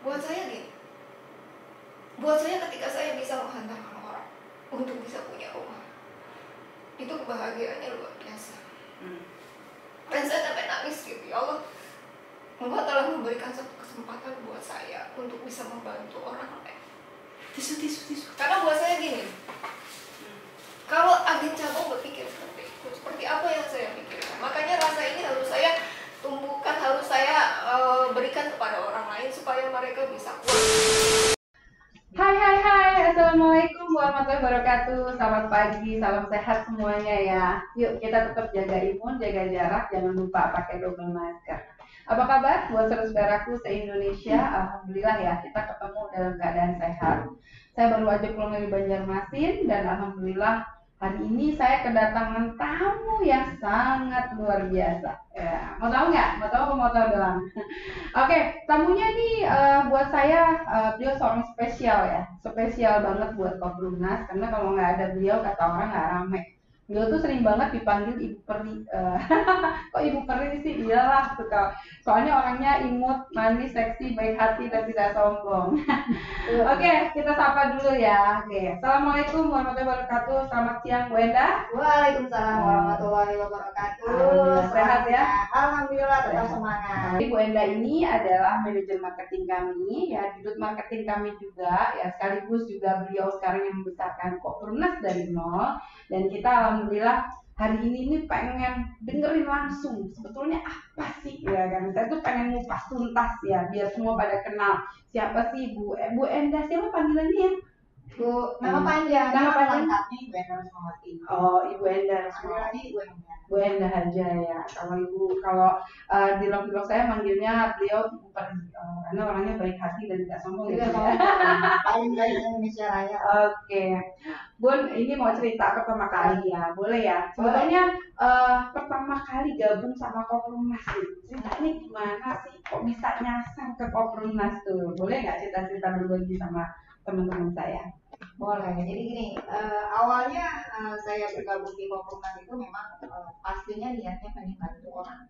Buat saya gini, buat saya ketika saya bisa menghantarkan orang untuk bisa punya rumah, itu kebahagiaannya luar biasa. Dan saya sampai nangis gitu, ya Allah, Engkau telah memberikan satu kesempatan buat saya untuk bisa membantu orang lain. Tisu. Karena buat saya gini, kalau agen cabang berpikir seperti itu, seperti apa yang saya pikirkan? Makanya rasa ini harus saya tumbuhkan, harus saya berikan kepada orang lain supaya mereka bisa kuat. Hai, assalamualaikum warahmatullahi wabarakatuh. Selamat pagi, salam sehat semuanya ya. Yuk kita tetap jaga imun, jaga jarak, jangan lupa pakai double masker. Apa kabar buat saudaraku se-Indonesia? Alhamdulillah ya, kita ketemu dalam keadaan sehat. Saya baru aja pulang dari Banjarmasin dan alhamdulillah hari ini saya kedatangan tamu yang sangat luar biasa. Ya, mau tahu nggak? Mau tahu apa mau tahu doang? Oke, tamunya nih buat saya beliau seorang spesial ya, spesial banget buat Kobrumnas karena kalau nggak ada beliau kata orang nggak rame. Beliau tuh sering banget dipanggil Ibu Peri. Kok Ibu Peri sih? Iyalah, suka. Soalnya orangnya imut, manis, seksi, baik hati dan tidak sombong. Oke, kita sapa dulu ya. Oke, assalamualaikum warahmatullahi wabarakatuh. Selamat siang Bu Enda. Waalaikumsalam warahmatullahi wabarakatuh. Alhamdulillah, sehat ya? Alhamdulillah tetap Sehat. semangat. Jadi Bu Enda ini adalah manajer marketing kami, ya judul marketing kami juga, ya sekaligus juga beliau sekarang yang membesarkan Kobrumnas dari nol. Dan kita alhamdulillah hari ini pengen dengerin langsung sebetulnya apa sih ya kan? Saya tuh pengen ngupas tuntas ya, biar semua pada kenal siapa sih Bu Enda, siapa panggilannya ya? Bu, nama panjang. Nama panjang? lengkapnya Ibu Enda Rusmawati. Oh, Ibu Enda Rusmawati. Ibu Enda. Bu Enda aja ya. Kalau di vlog saya manggilnya beliau Ibu Peri karena orangnya baik hati dan tidak sombong Tidak gitu. sombong. Paling baik Indonesia Raya. Oke, Bun, ini mau cerita pertama kali ya, boleh ya? Sebetulnya pertama kali gabung sama Kobrumnas tuh, ceritanya gimana sih? Kok bisa nyasar ke Kobrumnas tuh? Boleh nggak cerita-cerita berbagi sama teman-teman saya? Boleh. Jadi gini, awalnya saya bergabung di Kobrumnas itu memang pastinya niatnya pengen bantu orang.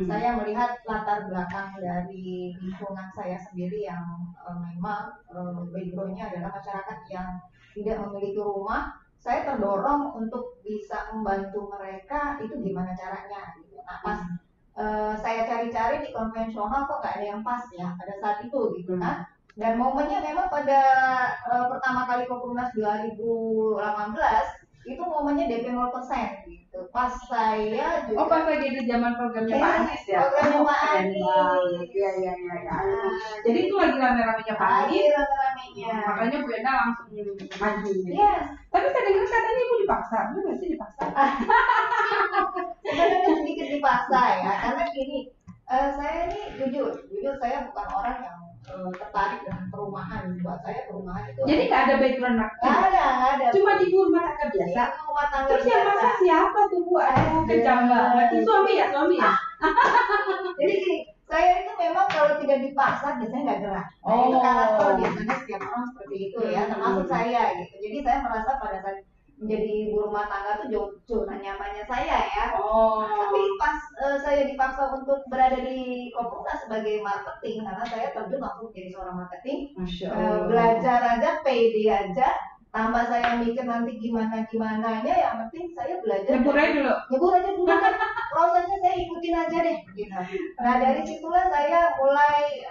Saya melihat latar belakang dari lingkungan saya sendiri yang memang backgroundnya adalah masyarakat yang tidak memiliki rumah. Saya terdorong untuk bisa membantu mereka, itu gimana caranya gitu. Nah pas saya cari-cari di konvensional kok nggak ada yang pas ya pada saat itu gitu kan. Dan momennya memang pada pertama kali Kobrumnas 2018 itu momennya DP 0% gitu. Pas saya juga pas lagi di zaman programnya Pak Anies ya? Programnya Pak keren Anies. banget. Iya. Jadi itu lagi rame-ramenya Pak Anies. rame-ramenya. Makanya Bu Enda langsung maju gitu. Yes. Tapi saya dengar katanya Ibu dipaksa, benar nggak sih dipaksa? Sebenarnya sedikit dipaksa ya, karena gini, saya ini jujur saya bukan orang yang tertarik dengan perumahan. Buat saya perumahan itu Jadi nggak ada background marketing? nggak ada. Cuma di rumah tangga biasa? Di rumah tangga Terus yang biasa. masak siapa tuh Bu? Aduh, kejam banget. Itu suami ya? Jadi gini, saya itu memang kalau tidak dipaksa biasanya nggak gerak. Nah, itu karakter biasanya setiap orang seperti itu ya, termasuk saya gitu. Jadi saya merasa pada saat menjadi ibu rumah tangga tuh zona nyamannya saya ya. Tapi pas saya dipaksa untuk berada di Kobrumnas sebagai marketing, karena saya terjun langsung jadi seorang marketing. Masya Allah. Belajar aja, pede aja. Tambah saya mikir nanti gimana-gimananya, yang penting saya belajar. Nyebur aja dulu kan prosesnya saya ikutin aja deh gitu. Nah dari situlah saya mulai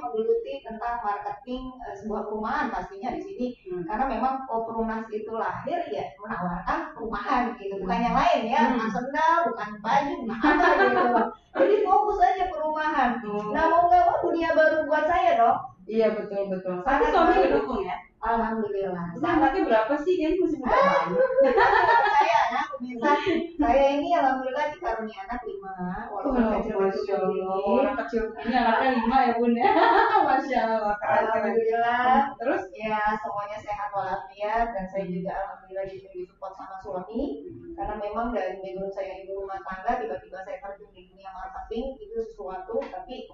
menggeluti tentang marketing sebuah perumahan pastinya di sini. Karena memang Kobrumnas itu lahir ya menawarkan perumahan gitu, bukan yang lain ya, bukan sendal, bukan baju, bukan apa gitu. Jadi fokus aja perumahan. Nah mau nggak mau dunia baru buat saya dong. Iya betul. Tapi suami ngedukung ya? Alhamdulillah. Anaknya berapa sih? Kayaknya masih muda banget. Saya anak pemirsa, saya ini alhamdulillah dikaruniai anak 5. Walaupun Masya Allah, orang kecil ini anaknya 5 ya Bun ya. Masya Allah. Alhamdulillah. Terus ya semuanya sehat walafiat, dan saya juga alhamdulillah diberi support sama suami. Karena memang dari background saya ibu rumah tangga, tiba-tiba saya terjun di dunia marketing itu sesuatu. Tapi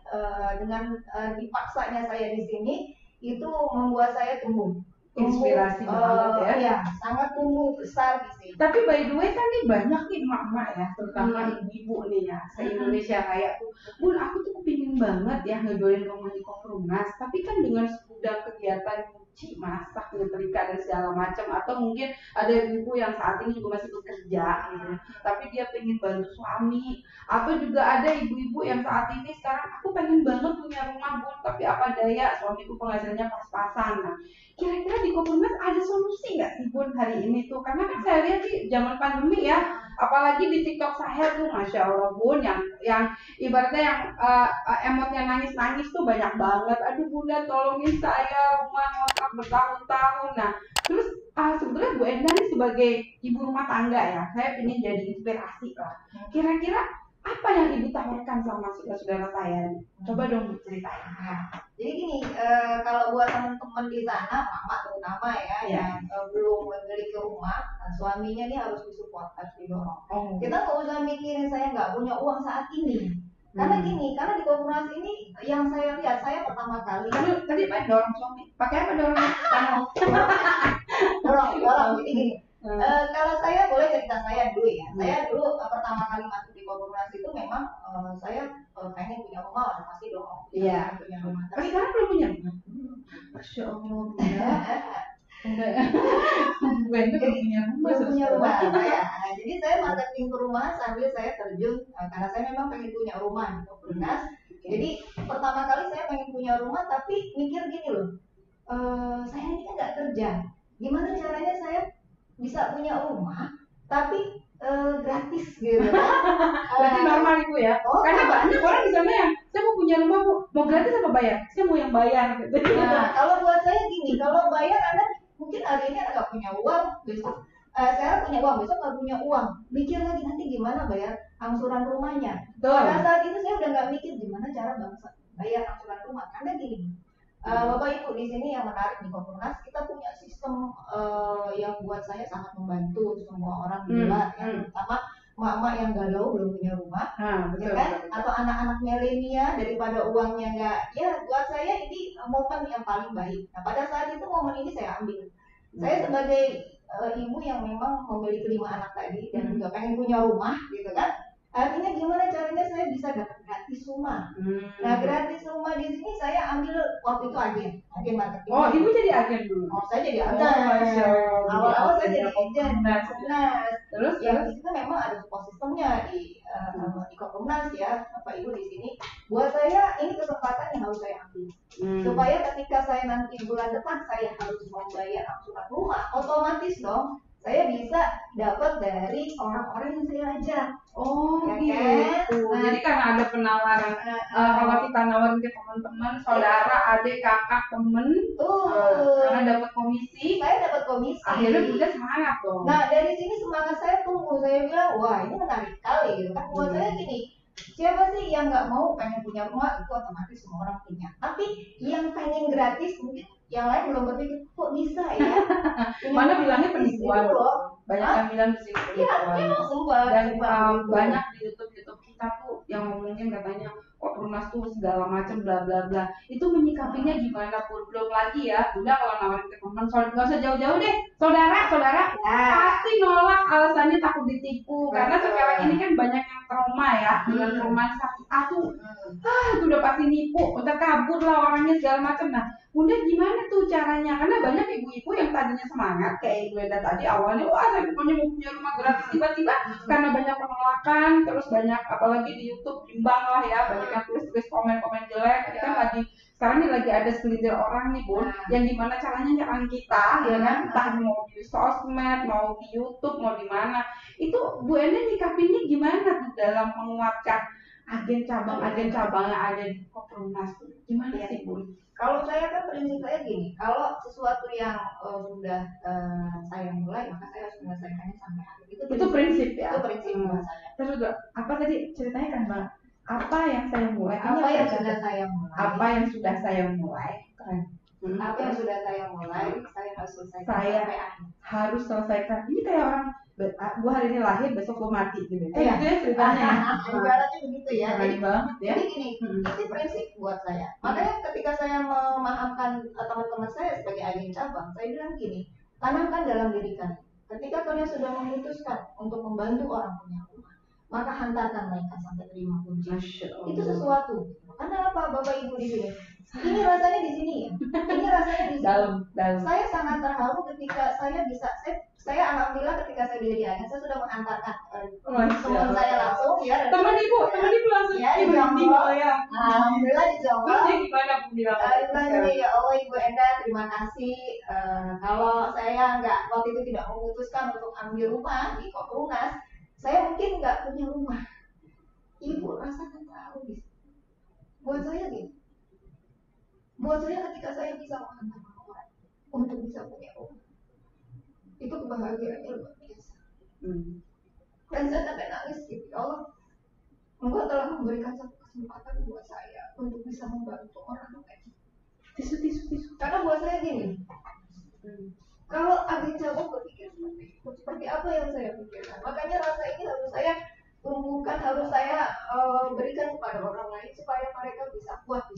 dengan dipaksanya saya di sini itu membuat saya tumbuh. inspirasi banget ya. Iya, sangat tumbuh besar di sini. Tapi by the way kan nih banyak nih emak-emak ya, terutama ibu-ibu nih ya, se-Indonesia kayak tuh, Bun aku tuh kepingin banget ya ngejoin rumah di Koprunas, tapi kan dengan segudang kegiatan nyuci, masak, nyetrika dan segala macam, atau mungkin ada ibu yang saat ini juga masih bekerja gitu, tapi dia pengen bantu suami, atau juga ada ibu-ibu yang saat ini sekarang aku pengen banget punya rumah Bun, tapi apa daya suamiku penghasilannya pas-pasan. Nah, kira-kira di Koprunas ada solusi nggak sih Bun hari ini tuh? Karena kan saya lihat sih zaman pandemi ya, apalagi di TikTok saya tuh, masya Allah Bun, yang ibaratnya yang emotnya nangis-nangis tuh banyak banget. Aduh Bunda tolongin saya, rumah ngontrak bertahun-tahun. Nah, terus sebetulnya Bu Enda nih sebagai ibu rumah tangga ya, saya ingin jadi inspirasi lah. Kira-kira apa yang ibu tawarkan sama saudara saya? Coba dong Bu ceritain. Jadi gini, kalau buat teman-teman di sana, mama terutama ya, yang belum memiliki rumah, suaminya nih harus disupport, harus didorong. Kita nggak usah mikirin saya nggak punya uang saat ini. Karena gini, karena di Koprunas ini yang saya lihat, saya pertama kali. Tadi Pak dorong suami, pakai apa dorong? Dorong, jadi gini. Kalau saya boleh cerita saya dulu ya. Saya dulu pertama kali masuk di Koprunas itu memang saya pengen punya rumah, udah pasti dong. Iya. Punya rumah. Tapi sekarang belum punya rumah. Masya Allah, enggak. Belum punya rumah. Saya. Jadi saya marketing ke rumah sambil saya terjun karena saya memang pengen punya rumah di Koprunas. Jadi pertama kali saya pengen punya rumah, tapi mikir gini loh, saya ini kan nggak kerja. Gimana caranya saya bisa punya rumah tapi gratis gitu kan? Berarti normal Ibu ya. Karena banyak orang di sana yang saya mau punya rumah mau gratis apa bayar? Saya mau yang bayar gitu. Nah, kalau buat saya gini, kalau bayar Anda mungkin hari ini Anda nggak punya uang, besok saya punya uang, besok nggak punya uang. Mikir lagi nanti gimana bayar angsuran rumahnya. Pada saat itu saya udah nggak mikir gimana cara bayar angsuran rumah. Karena gini, Bapak Ibu di sini yang menarik di Koprunas, kita punya sistem yang buat saya sangat membantu semua orang di luar, ya, terutama mak-mak yang galau belum punya rumah, betul, ya kan? betul. Atau anak-anak milenial daripada uangnya nggak, ya buat saya ini momen yang paling baik. Nah pada saat itu momen ini saya ambil. Saya sebagai ibu yang memang memiliki 5 anak tadi dan juga pengen punya rumah, gitu kan? Artinya gimana caranya saya bisa dapat gratis rumah. Nah gratis rumah di sini saya ambil waktu itu agen marketing. Oh Ibu jadi agen dulu? Oh saya jadi agen. Awal-awal saya jadi agen. Nah, terus ya di situ memang ada support sistemnya di Koprunas ya, Bapak Ibu di sini. Buat saya ini kesempatan yang harus saya ambil. Supaya ketika saya nanti bulan depan saya harus membayar angsuran rumah, otomatis dong saya bisa dapat dari orang-orang yang saya ajak. Oh ya gitu. Kan? Jadi karena ada penawaran, kalau kita nawarin ke teman-teman, saudara, adik, kakak, temen, karena dapat komisi. Saya dapat komisi. Akhirnya Bunda semangat dong. Nah dari sini semangat saya tumbuh. Saya bilang wah ini menarik sekali gitu kan. Buat saya gini. Siapa sih yang nggak mau pengen punya rumah, itu otomatis semua orang punya. Tapi yang pengen gratis mungkin yang lain belum berpikir kok bisa ya. Mana bilangnya penipuan loh. Banyak yang bilang di sini penipuan. Dan banyak di YouTube kita tuh yang ngomongin katanya Koprunas tuh segala macam bla bla bla. Itu menyikapinya gimana pun. Belum lagi ya, Bunda kalau nawarin ke teman, nggak usah jauh-jauh deh. Saudara pasti nolak, alasannya takut ditipu. Karena sekarang ini kan banyak yang trauma ya dengan perumahan sakit. Itu udah pasti nipu, udah kabur lah orangnya segala macam. Nah, Bunda gimana tuh caranya? Karena banyak ibu-ibu yang tadinya semangat kayak Ibu Enda tadi awalnya, wah saya pokoknya mau punya rumah gratis, tiba-tiba karena banyak penolakan, terus banyak apalagi di YouTube bimbang lah ya, banyak yang tulis komen-komen jelek. Kan sekarang ini lagi ada segelintir orang nih Bun, yang gimana caranya nyerang kita, ya kan? Entah mau di sosmed, mau di YouTube, mau di mana. Itu Bu Enda nyikapinnya gimana tuh dalam menguatkan agen cabang yang ada di Koprunas? Gimana sih Bun? Kalau saya kan prinsip saya gini, kalau sesuatu yang sudah saya mulai, maka saya harus menyelesaikannya sampai akhir. Itu prinsip ya? Itu prinsip saya. Terus apa tadi ceritanya kan Mbak? Apa yang saya mulai? Apa yang sudah saya mulai? Apa yang sudah saya mulai? Keren. Apa yang sudah saya mulai, saya harus selesaikan saya sampai akhir. Harus selesaikan. Ini kayak orang gua hari ini lahir, besok gua mati gitu. Iya. Gitu ya ceritanya. Ibaratnya begitu ya. Keren banget ya. Jadi gini, itu prinsip buat saya. Makanya ketika saya memahamkan teman-teman saya sebagai agen cabang, saya bilang gini, tanamkan dalam diri kalian. Ketika kalian sudah memutuskan untuk membantu orang punya rumah, maka hantarkan mereka sampai terima kunci. Itu sesuatu. Karena apa, Bapak Ibu di sini? Ini rasanya di sini ya. Ini rasanya di sini. Dalam. Saya sangat terharu ketika saya bisa, saya alhamdulillah ketika saya jadi agen, saya sudah mengantarkan teman saya langsung ya. Teman ibu langsung ya, di Jonggol. Ya. Alhamdulillah di Jonggol. Terus dia gimana bilang? Ya Allah Ibu Enda, terima kasih. Kalau saya waktu itu tidak memutuskan untuk ambil rumah di Koprunas, saya mungkin nggak punya rumah. Ibu rasakan tahu gitu. Buat saya gitu. Buat saya ketika saya bisa menghantar orang untuk bisa punya rumah, itu kebahagiaannya luar biasa. Dan saya sampai nangis gitu, ya Allah, Engkau telah memberikan satu kesempatan buat saya untuk bisa membantu orang lain. Tisu. Karena buat saya gini, kalau agen cabang berpikir seperti apa yang saya pikirkan, makanya rasa ini harus saya tumbuhkan, harus saya berikan kepada orang lain supaya mereka bisa kuat.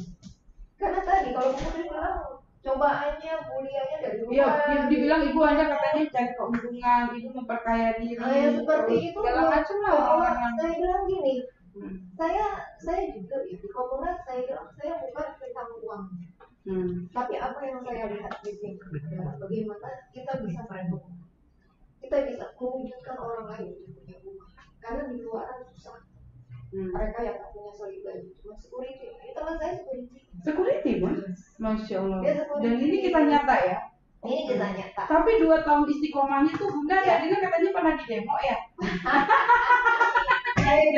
Karena tadi kalau kemudian bilang cobaannya, buliannya dari luar. Iya, dibilang ibu hanya katanya cari keuntungan, ibu memperkaya diri. Seperti itu. Segala macam lah orang. Saya bilang gini, saya juga ya di Koprunas saya bilang saya bukan tentang uang. Tapi apa yang saya lihat di sini adalah bagaimana kita bisa merenung, kita bisa mewujudkan orang lain untuk punya rumah. Karena di luaran susah. Mereka yang tak punya solidaritas, cuma security. Ini teman saya security, Masya Allah. Dan ini kita nyata ya. Ini kita nyata. Tapi 2 tahun istiqomahnya tuh Bunda ya, dia katanya pernah di demo ya.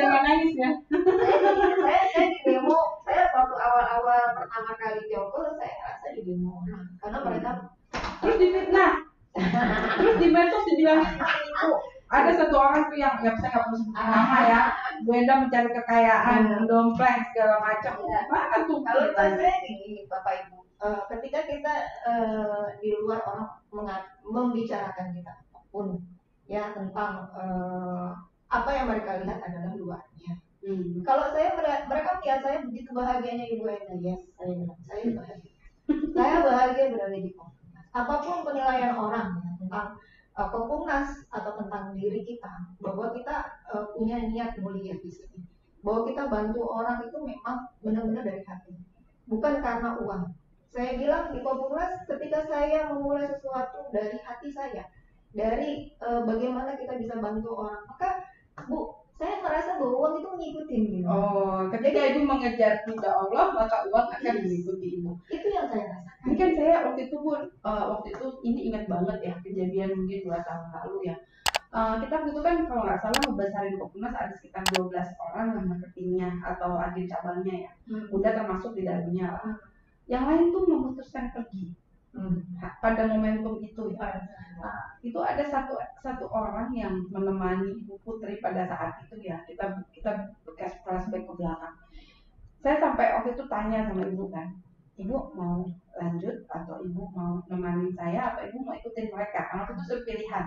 Jangan nangis ya. Saya di demo, saya waktu awal-awal pertama kali jongkol, saya ngerasa di demo karena mereka terus difitnah. Terus di medsos dibilangin itu ada satu orang tuh yang saya nggak perlu sebut nama ya, Bu Enda mencari kekayaan, mendompleng segala macam. Mana tuh? Kalau saya gini, Bapak Ibu, ketika kita di luar orang membicarakan kita pun ya tentang apa yang mereka lihat adalah luarnya. Kalau mereka melihat saya begitu bahagianya Ibu Enda, yes, saya bilang saya bahagia. Saya bahagia berada di Koprunas. Apapun penilaian orang ya, tentang Koprunas atau tentang diri kita, bahwa kita punya niat mulia di sini, bahwa kita bantu orang itu memang benar-benar dari hati, bukan karena uang. Saya bilang di Koprunas ketika saya memulai sesuatu dari hati saya, dari bagaimana kita bisa bantu orang, maka Bu, saya merasa bahwa uang itu mengikuti gitu. Ketika ibu mengejar ridha Allah, maka uang akan mengikuti ibu. Itu yang saya rasakan. Ini kan saya waktu itu ini ingat banget ya kejadian mungkin 2 tahun lalu ya. Kita waktu itu kan kalau nggak salah ngebesarin Koprunas ada sekitar 12 orang yang marketingnya atau agen cabangnya ya. Udah termasuk di dalamnya lah. Yang lain tuh memutuskan pergi. Pada momentum itu ya. Itu ada satu orang yang menemani Ibu Putri pada saat itu ya. Kita bekas flashback ke belakang. Saya sampai waktu itu tanya sama ibu kan, ibu mau lanjut atau ibu mau nemani saya atau ibu mau ikutin mereka? Karena itu pilihan.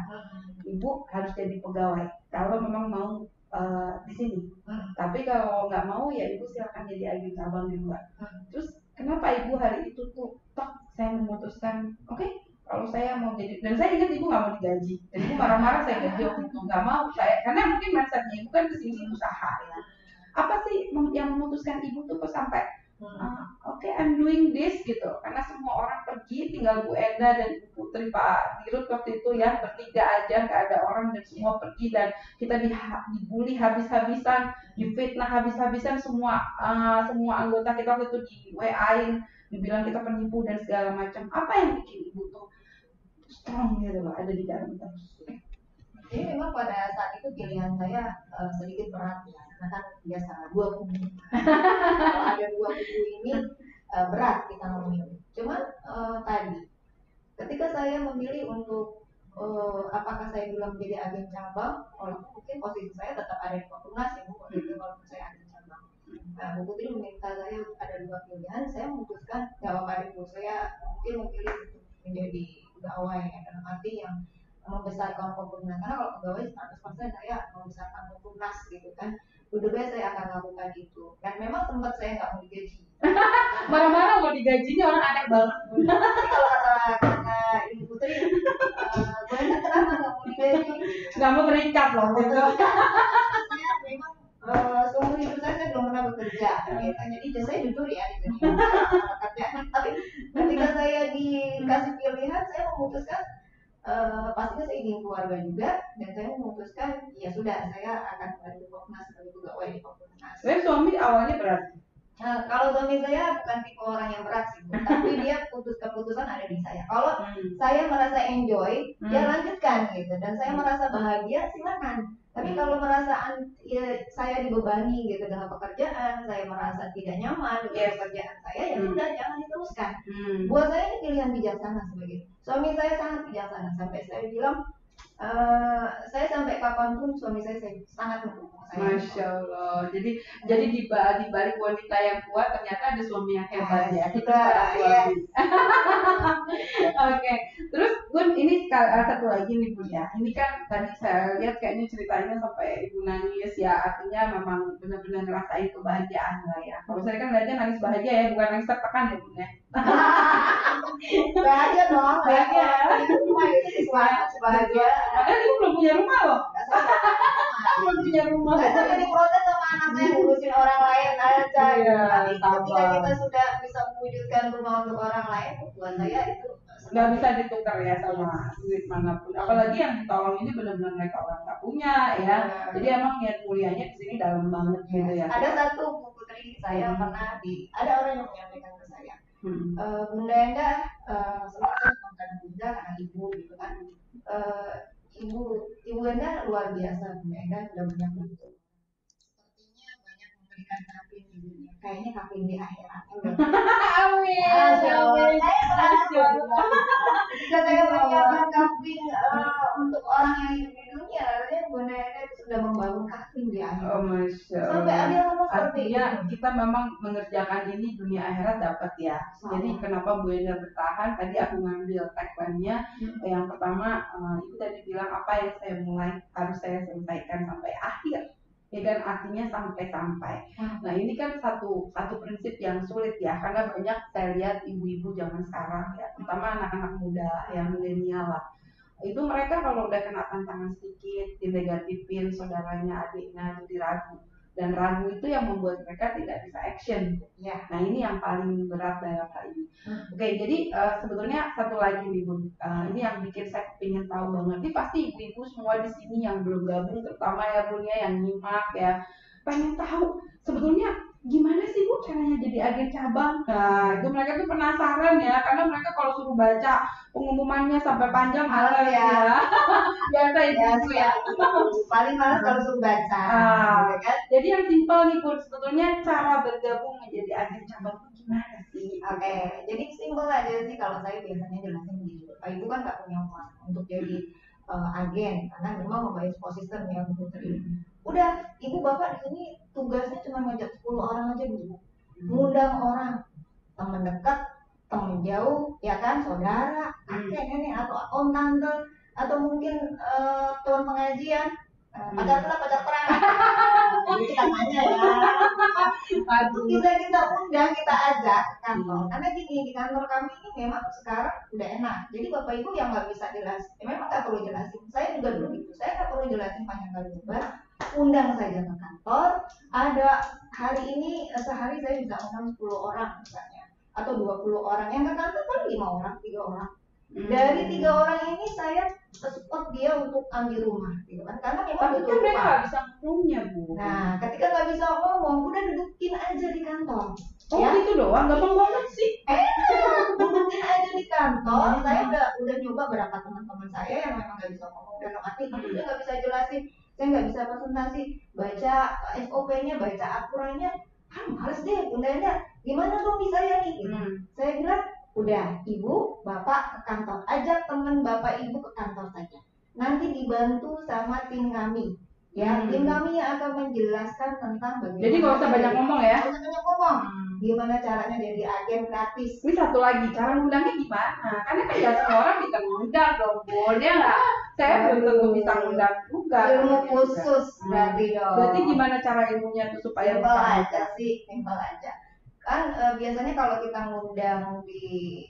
Ibu harus jadi pegawai kalau memang mau di sini. Tapi kalau nggak mau ya ibu silakan jadi agen cabang di luar. Terus kenapa ibu hari itu tuh saya memutuskan oke, kalau saya mau jadi, dan saya ingat ibu nggak mau digaji, dan ibu marah-marah saya gaji waktu itu nggak mau saya, karena mungkin mindsetnya ibu kan kesini usaha ya. Apa sih yang memutuskan ibu tuh kok sampai oke, I'm doing this gitu, karena semua orang pergi, tinggal Bu Enda dan Ibu Putri, Pak Dirut waktu itu ya bertiga aja, nggak ada orang dan semua pergi, dan kita dibully habis-habisan, difitnah habis-habisan, semua anggota kita waktu itu di WA-in, dibilang kita penipu dan segala macam. Apa yang bikin ibu tuh strong gitu loh, ada di dalam terus? Jadi memang pada saat itu pilihan saya sedikit berat ya, karena kan biasa 2 kubu. Kalau ada 2 kubu ini berat kita memilih. Cuman tadi, ketika saya memilih untuk apakah saya bilang menjadi agen cabang, walaupun mungkin posisi saya tetap ada di Koprunas ya Bu, walaupun saya agen cabang. Bu Putri meminta saya ada 2 pilihan, saya memutuskan nggak apa-apa Ibu, saya mungkin memilih untuk menjadi pegawai, dalam arti yang membesarkan Kompolnas, karena kalau pegawai 100% saya membesarkan Kompolnas gitu kan. Dulu saya akan lakukan itu, dan memang sempat saya nggak mau digaji. Marah-marah mau digajinya, orang aneh banget. Jadi kalau kata Ibu Putri, gue kenapa nggak mau digaji? Nggak mau terikat loh. Saya memang seumur hidup saya belum pernah bekerja. Gitu. Jadi saya jujur ya di sini kerjaan. Tapi ketika saya dikasih pilihan, saya memutuskan pastinya saya ingin keluarga juga, dan saya memutuskan ya sudah, saya akan bantu Kompolnas sebagai pegawai di Kompolnas. Saya suami awalnya berat. Kalau suami saya bukan tipe orang yang berat sih, Bu, tapi dia keputusan ada di saya. Kalau saya merasa enjoy, ya lanjutkan gitu, dan saya merasa bahagia, silakan. Tapi kalau merasa ya, saya dibebani gitu dengan pekerjaan, saya merasa tidak nyaman dengan pekerjaan saya, ya sudah, jangan diteruskan. Buat saya ini pilihan bijaksana sebagai suami. Saya sangat bijaksana, sampai saya bilang saya sampai kapanpun suami saya sangat mendukung saya. Masya Allah. Jadi di balik wanita yang kuat ternyata ada suami yang hebat ya. Kita para suami. Oke. Terus Bun, ini satu lagi nih Bun ya. Ini kan tadi saya lihat kayaknya ceritanya sampai ibu nangis ya. Artinya memang benar-benar ngerasain kebahagiaan lah ya. Kalau saya kan lihatnya nangis bahagia ya, bukan nangis tertekan ya Bun ya. Bahagia dong, Bahagia. Rumah itu bahagia. Padahal ibu belum punya rumah loh. Belum punya rumah. Saya sampai diprotes sama anak saya ngurusin orang lain aja. Tapi ketika kita sudah bisa mewujudkan rumah untuk orang lain, buat saya itu nggak bisa ditukar ya sama duit manapun. Apalagi yang ditolong ini benar-benar mereka orang tak punya ya. Jadi emang niat mulianya di sini dalam banget gitu ya. Ada satu Bu Putri, saya pernah ada orang yang menyampaikan ke saya, Bunda Endah, selalu makan Bunda karena ibu gitu kan. Ibu Endah luar biasa, Bunda Endah sudah banyak bantu. Sepertinya banyak memberikan kafling di dunia. Kayaknya kafling di akhirat. Amin. Jika saya menyiapkan kafling untuk orang yang hidup di dunia, artinya Bunda Endah sudah membangun kafling di akhirat. Oh Masya Allah. Sampai ada ngomong seperti artinya kita memang mengerjakan ini dunia akhirat dapat ya. Jadi kenapa Bu Enda bertahan? Tadi aku ngambil tagline-nya. Yang pertama, Ibu tadi bilang apa yang saya mulai harus saya selesaikan sampai akhir. Ya kan, artinya sampai-sampai. Nah ini kan satu prinsip yang sulit ya, karena banyak saya lihat ibu-ibu zaman sekarang ya, terutama anak-anak muda yang milenial lah, itu mereka kalau udah kena tantangan sedikit dinegatifin saudaranya, adiknya, jadi ragu, dan ragu itu yang membuat mereka tidak bisa action ya. Nah ini yang paling berat dalam hal ini. Oke, jadi sebetulnya satu lagi nih Bun, ini yang bikin saya ingin tahu banget. Ini pasti ibu-ibu semua di sini yang belum gabung, terutama ya Bun ya, yang nyimak ya, pengen tahu sebetulnya gimana sih Bu caranya jadi agen cabang. Nah itu mereka tuh penasaran ya, karena mereka kalau suruh baca pengumumannya sampai panjang malas ya. Biasa itu ya. Paling malas kalau suruh baca. Kan? Jadi yang simpel nih Bun, sebetulnya cara bergabung menjadi agen cabang itu gimana sih? Oke, jadi simpel aja sih kalau saya biasanya jelasin gini. Bapak Ibu kan nggak punya uang untuk jadi agen, karena memang membayar ekosistem ya Bu Putri. Udah, Ibu Bapak di sini tugasnya cuma ngajak 10 orang aja Bu. Ngundang orang, teman dekat, teman jauh, ya kan, saudara, kakek, nenek, atau om, tante, atau mungkin teman pengajian, pacar perang. Jadi kita tanya ya. Itu bisa kita undang, kita ajak ke kantor. Karena gini, di kantor kami ini memang sekarang udah enak. Jadi Bapak Ibu yang nggak bisa jelasin, ya memang nggak perlu jelasin. Saya juga dulu gitu, saya nggak perlu jelasin panjang kali lebar. Undang saja ke kantor. Ada hari ini sehari saya bisa undang 10 orang misalnya, atau 20 orang. Yang ke kantor kan 5 orang, 3 orang. Dari 3 orang ini saya support dia untuk ambil rumah, gitu kan? Karena memang tapi kan mereka nggak bisa ngomongnya Bu. Nah, ketika nggak bisa ngomong, udah dudukin aja di kantor. Oh ya? Gitu doang, gampang banget sih. Dudukin aja di kantor. Saya udah nyoba berapa teman-teman saya yang memang nggak bisa ngomong dan arti, dia nggak bisa jelasin, saya nggak bisa presentasi, baca SOP-nya, baca aturannya, males deh, Bunda Enda, gimana dong bisa ya nih? Gitu. Saya bilang, udah, Ibu, Bapak ke kantor, ajak teman Bapak Ibu ke kantor saja. Nanti dibantu sama tim kami. Ya, tim kami yang akan menjelaskan tentang bagaimana. Jadi nggak usah banyak ngomong ya? Nggak usah banyak ngomong. Gimana caranya jadi agen gratis? Ini satu lagi, cara ngundangnya gimana? Karena kan nggak semua orang bisa ngundang dong, Bu. Dia nggak saya belum tentu bisa ngundang juga. Ilmu khusus berarti dong. Berarti gimana cara ilmunya tuh supaya simpel aja sih, simpel aja. Kan biasanya kalau kita ngundang di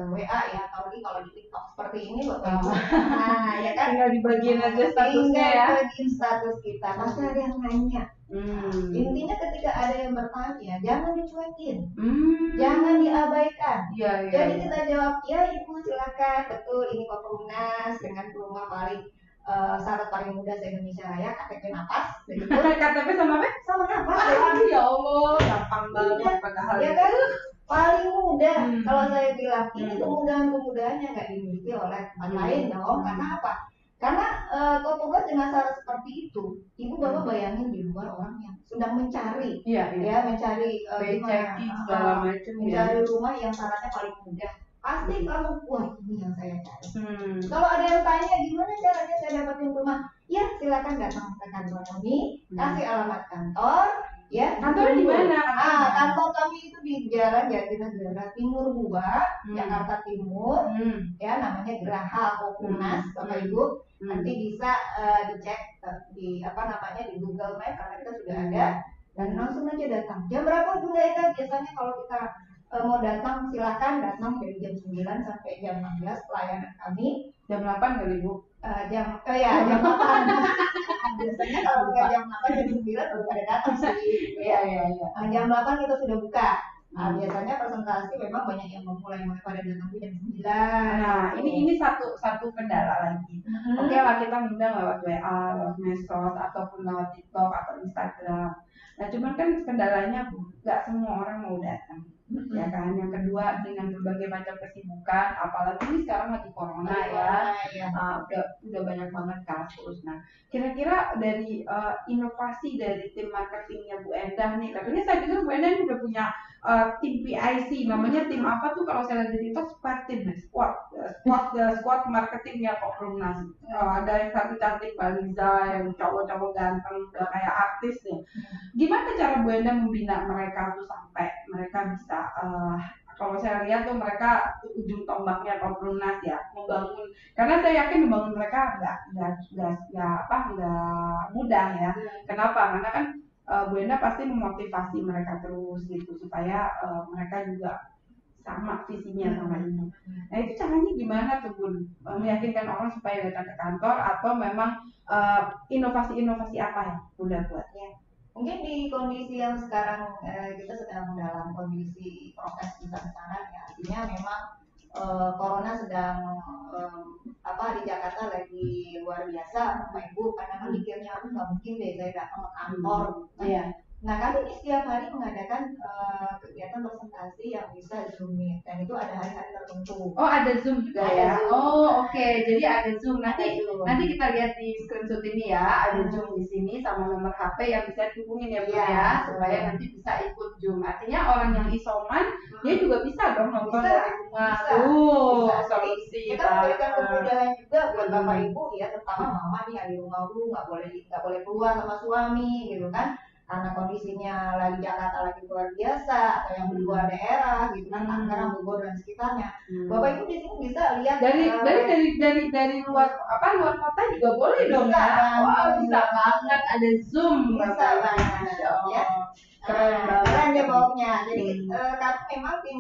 WA ya, apalagi kalau di TikTok seperti ini Bapak Ibu. Nah, ya kan tinggal dibagiin aja statusnya ya. Bagiin status kita, pasti ada yang nanya. Intinya ketika ada yang bertanya, jangan dicuekin, jangan diabaikan. Jadi kita jawab, ya Ibu silakan, betul ini Kopassus dengan rumah paling syarat paling mudah se-Indonesia Raya, KTP napas. KTP sama apa? Sama napas. Ya Allah, gampang banget padahal. Ya kan? Paling mudah. Kalau saya bilang ini kemudahan-kemudahan yang nggak dimiliki oleh tempat lain dong. Karena apa? Karena Kopassus dengan syarat seperti itu, Ibu Bapak bayangin di luar orang yang sedang mencari, ya mencari segala macam, mencari rumah yang syaratnya paling mudah. Pasti kamu, wah ini yang saya cari. Kalau ada yang tanya gimana caranya saya dapatin rumah, ya silakan datang ke kantor kami, kasih alamat kantor. Ya, kantornya di mana? Kantor kami itu di Jalan Jatinegara Timur 2, Jakarta Timur. Ya, namanya Geraha Kopassus, Bapak Ibu. Nanti bisa dicek di di Google Maps karena kita sudah ada, dan langsung aja datang. Jam berapa Bunda Eka? Biasanya kalau kita mau datang silakan datang dari jam 9 sampai jam 16 pelayanan kami. Jam 8 kali Bu? Jam 8. Biasanya kalau buka jam 8 jam 9 baru pada datang sih. Iya. Jam 8 kita sudah buka. Biasanya presentasi memang banyak yang memulai pada datang jam 9. Nah, ini satu kendala lagi. Oke lah, kita ngundang lewat WA, lewat medsos ataupun lewat TikTok atau Instagram. Nah, cuman kan kendalanya nggak semua orang mau datang. Ya kan, yang kedua dengan berbagai macam kesibukan, apalagi ini sekarang lagi corona udah banyak banget kasus. Nah, kira-kira dari inovasi dari tim marketingnya Bu Endah nih, katanya saya dengar Bu Endah ini udah punya tim PIC, namanya tim apa tuh kalau saya lihat di TikTok, squad marketingnya Kopassus. Ada yang satu cantik Baliza, yang cowok-cowok ganteng udah kayak artis nih. Gimana cara Bu Endah membina mereka tuh sampai mereka bisa kalau saya lihat tuh mereka ujung tombaknya Kopassus ya, membangun, karena saya yakin membangun mereka nggak mudah ya. Kenapa? Karena kan Bu Endah pasti memotivasi mereka terus gitu supaya mereka juga sama visinya sama ini. Nah, itu caranya gimana tuh Bun? Meyakinkan orang supaya datang ke kantor, atau memang inovasi-inovasi apa ya Bunda buat? Ya. Mungkin di kondisi yang sekarang kita sedang dalam kondisi prokes besar-besaran ya, artinya memang corona sedang di Jakarta lagi luar biasa Bapak Ibu, karena kan mikirnya aku nggak mungkin deh saya datang ke kantor. Nah, kami ini setiap hari mengadakan kegiatan presentasi yang bisa Zoom Meet, dan itu ada hari-hari tertentu. Oh, ada Zoom juga ya? Oh, oke. Jadi ada Zoom. Nanti kita lihat di screenshot ini ya, ada Zoom di sini sama nomor HP yang bisa dihubungin ya Bu ya, supaya nanti bisa ikut Zoom. Artinya orang yang isoman, dia juga bisa dong nonton dari rumah. Bisa. Solusi. Kita memberikan kemudahan juga buat Bapak Ibu ya, terutama mama nih yang di rumah dulu nggak boleh keluar sama suami gitu kan. Karena kondisinya lagi Jakarta lagi luar biasa, atau yang di luar daerah gitu kan, Tangerang, Bogor dan sekitarnya. Bapak Ibu di sini bisa lihat dari luar kota juga boleh dong ya. Bisa banget, ada Zoom. Bisa banget ya. Keren ya bawahnya. Jadi kami memang tim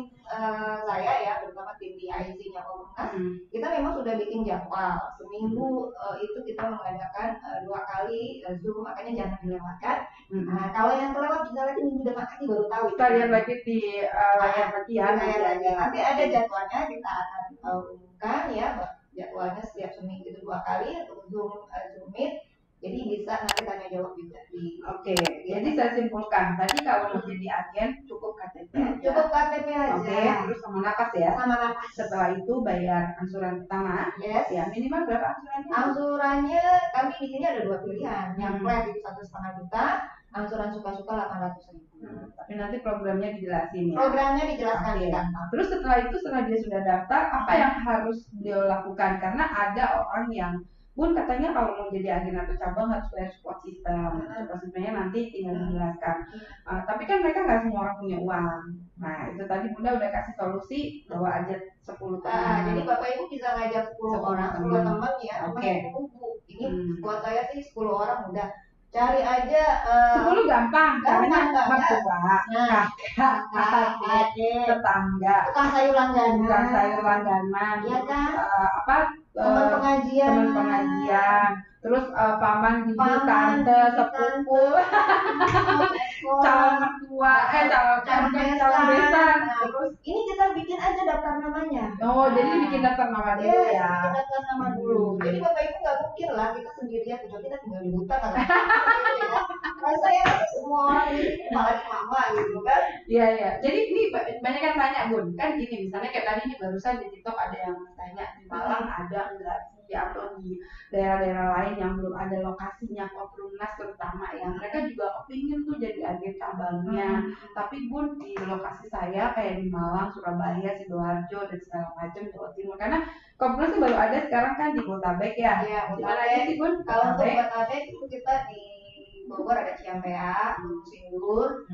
saya ya, terutama tim DIC-nya Kopassus, kita memang sudah bikin jadwal seminggu itu kita mengadakan 2 kali Zoom, makanya jangan dilewatkan. Nah, kalau yang kelewat bisa lagi minggu depan lagi baru tahu. Kita lihat lagi di layar lagi. Nanti ada jadwalnya, kita akan umumkan ya, jadwalnya setiap seminggu itu 2 kali untuk Zoom Meet. Jadi bisa nanti tanya jawab juga di. Oke. Jadi saya simpulkan tadi kalau mau jadi agen cukup KTP aja. Cukup KTP aja. Oke. Terus sama napas ya. Sama napas. Setelah itu bayar angsuran pertama. Yes. Ya, minimal berapa angsurannya? Angsurannya kami di sini ada 2 pilihan. Yang flat itu 1,5 juta, angsuran suka-suka 800.000. Tapi nanti programnya dijelasin ya. Programnya dijelaskan di kantor. Terus setelah dia sudah daftar, apa yang harus beliau lakukan? Karena ada orang yang Bun katanya kalau mau jadi agen atau cabang harus bayar support system. Support systemnya nanti tinggal dijelaskan. Tapi kan mereka nggak semua orang punya uang. Nah itu tadi Bunda udah kasih solusi, bawa aja 10 teman. Jadi Bapak Ibu bisa ngajak 10 orang, 10 teman ya. Oke. Ini buat saya sih 10 orang udah. Cari aja 10 gampang, caranya mertua, kakak, adik, tetangga, tukang sayur langganan, ya kan? teman pengajian, terus paman, bibi, tante, sepupu, calon mertua, calon besan. Terus ini kita bikin aja daftar namanya. Oh, jadi bikin daftar nama dulu ya. Bikin daftar nama dulu. Jadi Bapak Ibu nggak mungkin lah kita sendirian, kecuali kita tinggal di hutan atau saya semua orang di sini apalagi mama gitu kan. Iya. Jadi ini banyak yang tanya Bun, kan gini misalnya kayak tadi nih barusan di TikTok ada yang tanya di Malang ada enggak sih atau di daerah-daerah lain yang belum ada lokasinya Koprumnas terutama ya. Mereka juga kepingin tuh jadi agen cabangnya. Tapi Bun di lokasi saya kayak di Malang, Surabaya, Sidoarjo dan segala macam Jawa Timur karena Koprumnas baru ada sekarang kan di Botabek ya. Iya, Gimana aja sih Bun? Kalau untuk Botabek itu kita di Bogor ada Ciampea, Sindur,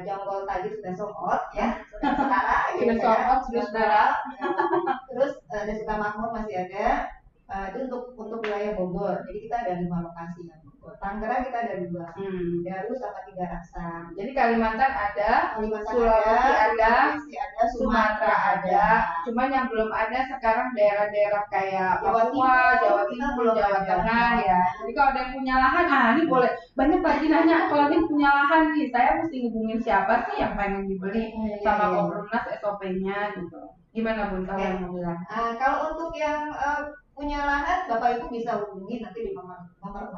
Jonggol tadi sudah sold out ya, sudah setara. Terus ada Sukamakmur masih ada. Itu untuk wilayah Bogor. Jadi kita ada 5 lokasi yang Bogor. Tangerang kita ada 2, Garut sama 3 Raksa. Jadi Kalimantan ada, Sulawesi ada, Sumatera ada. Cuman yang belum ada sekarang daerah-daerah kayak Papua, Jawa Timur, Jawa Tengah ya. Jadi kalau ada yang punya lahan, ini boleh. Banyak lagi nanya kalau ada yang punya lahan nih, saya mesti hubungin siapa sih yang pengen dibeli sama Koprumnas SOP-nya gitu. Gimana Bun kalau yang mau bilang? Kalau untuk yang punya lahan, Bapak Ibu bisa hubungi nanti di nomor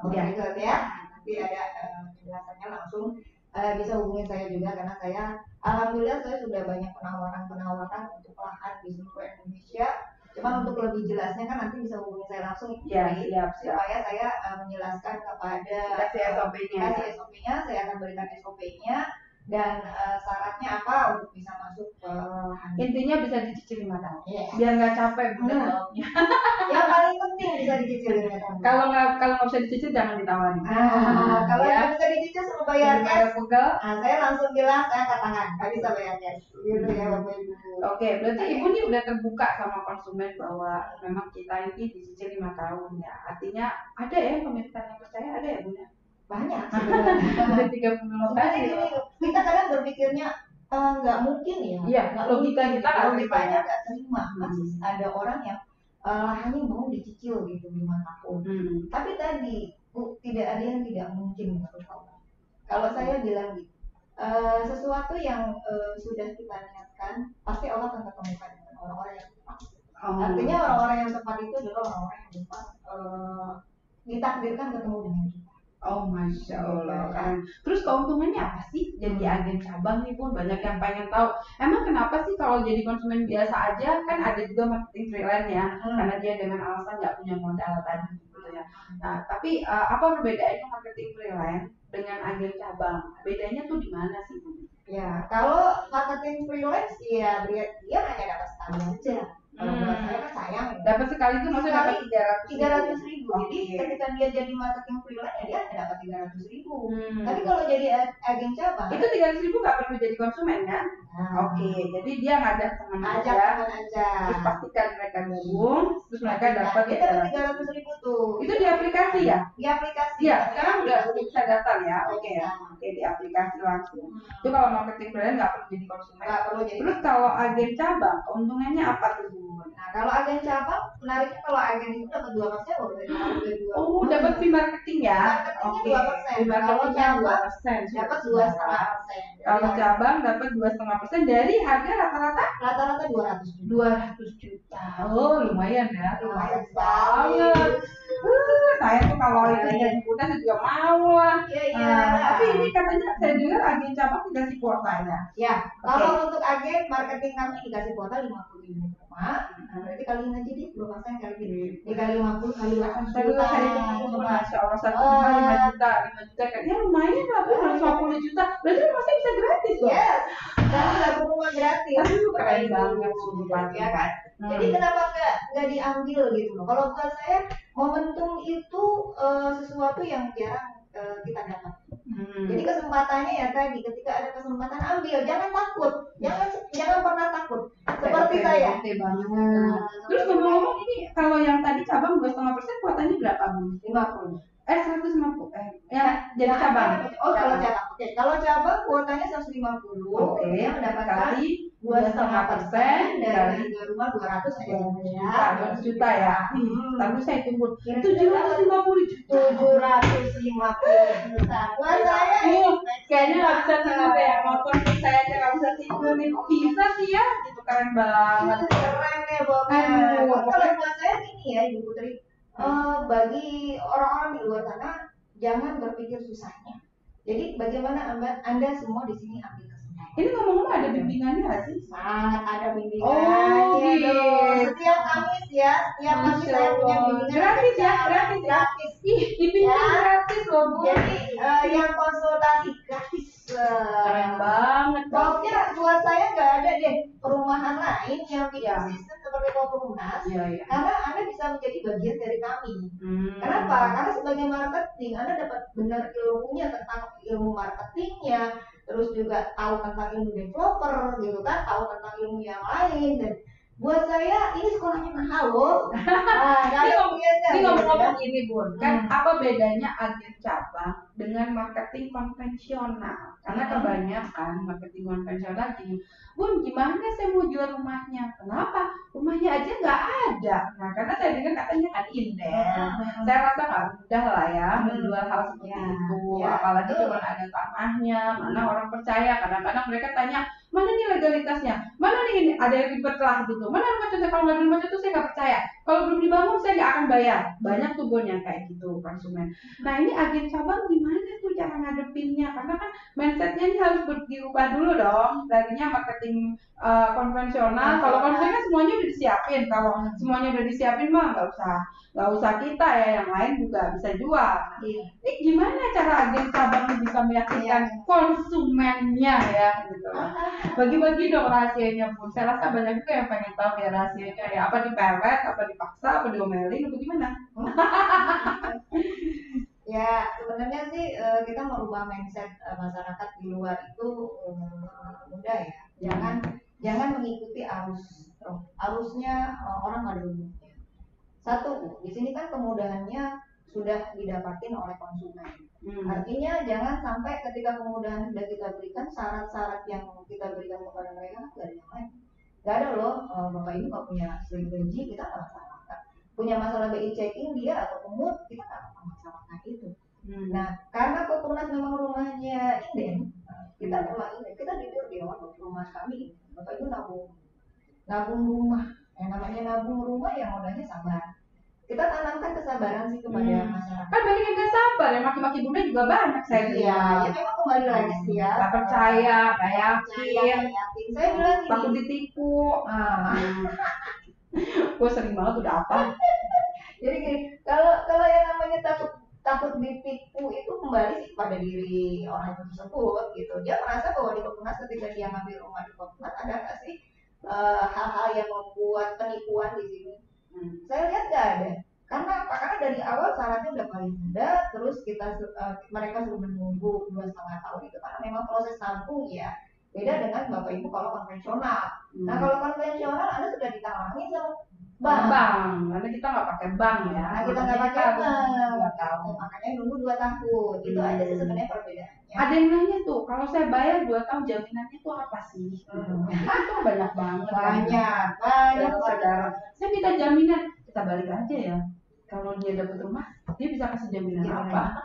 berikut ya. Nanti ada penjelasannya langsung. Bisa hubungi saya juga karena saya alhamdulillah saya sudah banyak penawaran untuk lahan di seluruh Indonesia. Cuman untuk lebih jelasnya kan nanti bisa hubungi saya langsung supaya saya menjelaskan kepada kasih SOP-nya, saya akan berikan SOP-nya dan syaratnya apa untuk bisa masuk ke lahan. Intinya bisa dicicil 5 tahun. Biar nggak capek Bunda jawabnya. Yang paling penting bisa dicicil 5 tahun. Kalau nggak bisa dicicil jangan ditawarin. Kalau nggak bisa dicicil suruh bayar cash. Saya langsung bilang saya angkat tangan, nggak bisa bayar cash. Gitu ya Bapak Ibu. Oke, berarti Ibu nih udah terbuka sama konsumen bahwa memang kita ini dicicil 5 tahun ya. Artinya ada ya pemirsa yang percaya, ada ya Bunda? Banyak sebenarnya. Udah 30 lokasi. Kita kadang berpikirnya nggak mungkin ya. Iya, logika kita logikanya nggak terima. Masih ada orang yang lahannya mau dicicil gitu 5 tahun. Tapi tadi tidak ada yang tidak mungkin menurut Allah. Kalau saya bilang gitu, sesuatu yang sudah kita niatkan pasti Allah akan ketemukan dengan orang-orang yang tepat. Artinya orang-orang yang tepat itu adalah orang-orang yang tepat ditakdirkan ketemu dengan kita. Oh Masya Allah kan. Terus keuntungannya apa sih jadi agen cabang nih Bun? Banyak yang pengen tahu. Emang kenapa sih kalau jadi konsumen biasa aja kan ada juga marketing freelance ya, karena dia dengan alasan nggak punya modal tadi gitu ya. Nah tapi apa perbedaannya marketing freelance dengan agen cabang? Bedanya tuh di mana sih Bun? Ya kalau marketing freelance ya dia hanya dapat sekali aja. Kalau buat saya kan sayang dapat sekali itu maksudnya dapat 300.000. Jadi ketika dia jadi marketing freelance ya dia hanya dapat 300.000. Tapi kalau jadi agen cabang itu 300.000 nggak perlu jadi konsumen kan? Oke, jadi dia ngajak teman aja. Terus pastikan mereka gabung, terus mereka dapat 300.000 tuh. Itu di aplikasi ya? Di aplikasi. Iya, sekarang udah bisa daftar ya. Oke, di aplikasi langsung. Itu kalau marketing freelance nggak perlu jadi konsumen. Terus kalau agen cabang, keuntungannya apa tuh? Nah, kalau agen cabang, menariknya kalau agen itu dapat 2% loh dari dapat fee marketing ya? Oke. Kalau cabang dapat 2,5%. Kalau cabang dapat 2,5% dari harga rata-rata 200 juta. Oh, lumayan ya. Lumayan banget. Saya tuh kalau itu jadi kuota saya juga mau lah. Tapi ini katanya saya dengar agen cabang dikasih kuotanya. Ya, kalau untuk agen marketing kami dikasih kuota 50.000 berarti kaliin aja deh 2% kali gini. Dikali 50 kali 8 juta. Masya Allah 5 juta kan. Ya lumayan lah, 150 juta. Berarti masih bisa gratis loh. Yes. Dan nggak perlu gratis. Tapi itu keren banget ya kan? Jadi kenapa nggak diambil gitu loh? Kalau buat saya momentum itu sesuatu yang jarang kita dapat. Jadi kesempatannya ya tadi, ketika ada kesempatan ambil, jangan takut, jangan pernah takut. Seperti saya. Terus ngomong-ngomong ini, kalau yang tadi cabang 2,5% kuotanya berapa Bu? 50. 150. Ya, jadi cabang. Kalau cabang. Oke, kalau cabang kuotanya 150. Dia mendapatkan 2,5% dari harga rumah 200 juta ya. Tapi saya tunggu 750 juta. 750 juta. Buat saya kayaknya nggak bisa tidur ya, motor saya aja nggak bisa tidur nih. Bisa sih ya, itu keren banget. Keren ya Bobnya. Kalau buat saya gini ya Ibu Putri, bagi orang-orang di luar sana jangan berpikir susahnya. Jadi bagaimana Anda semua di sini ambil kesempatan. Ini ngomong-ngomong ada bimbingannya nggak sih? Sangat ada bimbingannya dong. Setiap Kamis ya, setiap Kamis saya punya bimbingan. Gratis ya, gratis. Ih, bimbingan gratis loh Bu. Jadi yang konsultasi gratis. Keren banget. Pokoknya buat saya nggak ada deh perumahan lain yang bikin sistem seperti Koprunas. Karena Anda bisa menjadi bagian dari kami. Kenapa? Karena sebagai marketing Anda dapat benar ilmunya tentang ilmu marketingnya, terus juga tahu tentang ilmu developer gitu kan, tahu tentang ilmu yang lain. Dan buat saya ini sekolahnya mahal loh. Ini ngomong-ngomong ini Bun, kan apa bedanya agen cabang dengan marketing konvensional? Karena kebanyakan marketing konvensional gini, Bun gimana saya mau jual rumahnya? Kenapa? Rumahnya aja nggak ada. Nah karena saya dengar katanya kan inden. Saya rasa nggak mudah lah ya menjual hal seperti itu. Apalagi cuma ada tanahnya, mana orang percaya. Kadang-kadang mereka tanya, mana nih legalitasnya? Mana nih ini? Ada yang ribet lah gitu. Mana rumah contoh? Kalau nggak ada rumah contoh saya nggak percaya. Kalau belum dibangun saya nggak akan bayar. Banyak tuh Bun yang kayak gitu konsumen. Nah ini agen cabang gimana tuh cara ngadepinnya? Karena kan mindsetnya ini harus dirubah dulu dong. Tadinya marketing konvensional. Kalau konvensional semuanya udah disiapin. Kalau semuanya udah disiapin mah nggak usah kita ya, yang lain juga bisa jual. Ini gimana cara agen cabang bisa meyakinkan konsumennya ya gitu. Bagi-bagi dong rahasianya Bun. Saya rasa banyak juga yang pengen tahu ya rahasianya ya. Apa dipelet, apa dipaksa, apa diomelin, apa gimana? Ya sebenarnya sih kita merubah mindset masyarakat di luar itu mudah ya. Jangan mengikuti arusnya orang pada umumnya. Satu, di sini kan kemudahannya sudah didapatin oleh konsumen. Artinya jangan sampai ketika kemudahan sudah kita berikan, syarat-syarat yang kita berikan kepada mereka nggak ada yang lain. Nggak ada loh, Bapak Ibu nggak punya slip gaji, kita nggak masalahkan. Punya masalah BI checking dia atau pungut, kita nggak masalahkan itu. Nah, karena Koprunas memang rumahnya inden, kita memang inden, kita jujur di rumah kami, Bapak Ibu nabung rumah. Yang namanya nabung rumah yang modalnya sabar. Kita tanamkan kesabaran sih kepada masyarakat. Kan banyak yang gak sabar ya, maki-maki bunda juga banyak saya lihat. Ya memang kembali lagi sih ya. Gak percaya, gak yakin. Saya bilang gini. Takut ditipu. Gue sering banget udah apa. Jadi gini, kalau yang namanya takut ditipu itu kembali sih pada diri orang tersebut gitu. Dia merasa bahwa di Koprunas ketika dia ngambil rumah di Koprunas ada nggak sih hal-hal yang membuat penipuan di sini? Saya lihat nggak ada. Karena apa? Karena dari awal syaratnya udah paling mudah, terus mereka suruh menunggu 2,5 tahun itu karena memang proses tampung ya. Beda dengan Bapak Ibu kalau konvensional. Nah kalau konvensional Anda sudah ditalangin sama bank. Karena kita nggak pakai bank ya. Nah kita nggak pakai bank. Makanya nunggu 2 tahun. Itu aja sih sebenarnya perbedaannya. Ada yang nanya tuh, kalau saya bayar 2 tahun jaminannya itu apa sih? Itu banyak banget. Banyak. Saudara. Saya minta jaminan, kita balik aja ya. Kalau dia dapat rumah, dia bisa kasih jaminan apa?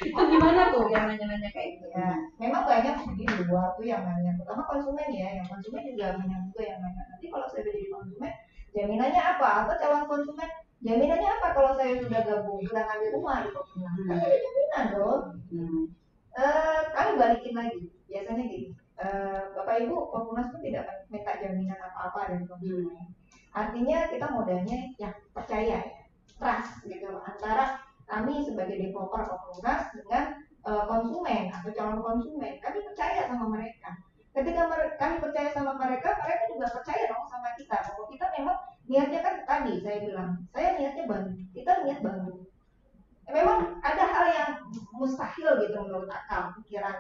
Itu gimana tuh yang nanya-nanya kayak gitu? Ya, memang banyak di luar tuh yang nanya. Pertama konsumen ya, yang konsumen juga banyak juga yang nanya. Nanti kalau saya jadi konsumen, jaminannya apa? Atau calon konsumen, jaminannya apa kalau saya sudah gabung, sudah ngambil rumah di Koprunas? Kan ada jaminan dong. Kami balikin lagi. Biasanya gini, Bapak Ibu Koprunas pun tidak minta jaminan apa-apa dari konsumen. Artinya kita modalnya ya percaya ya, trust gitu antara kami sebagai developer Koprunas dengan konsumen atau calon konsumen. Kami percaya sama mereka. Ketika kami percaya sama mereka, mereka juga percaya dong sama kita. Bahwa kita memang niatnya kan tadi saya bilang, saya niatnya bantu, kita niat bantu. Memang ada hal yang mustahil gitu menurut akal pikiran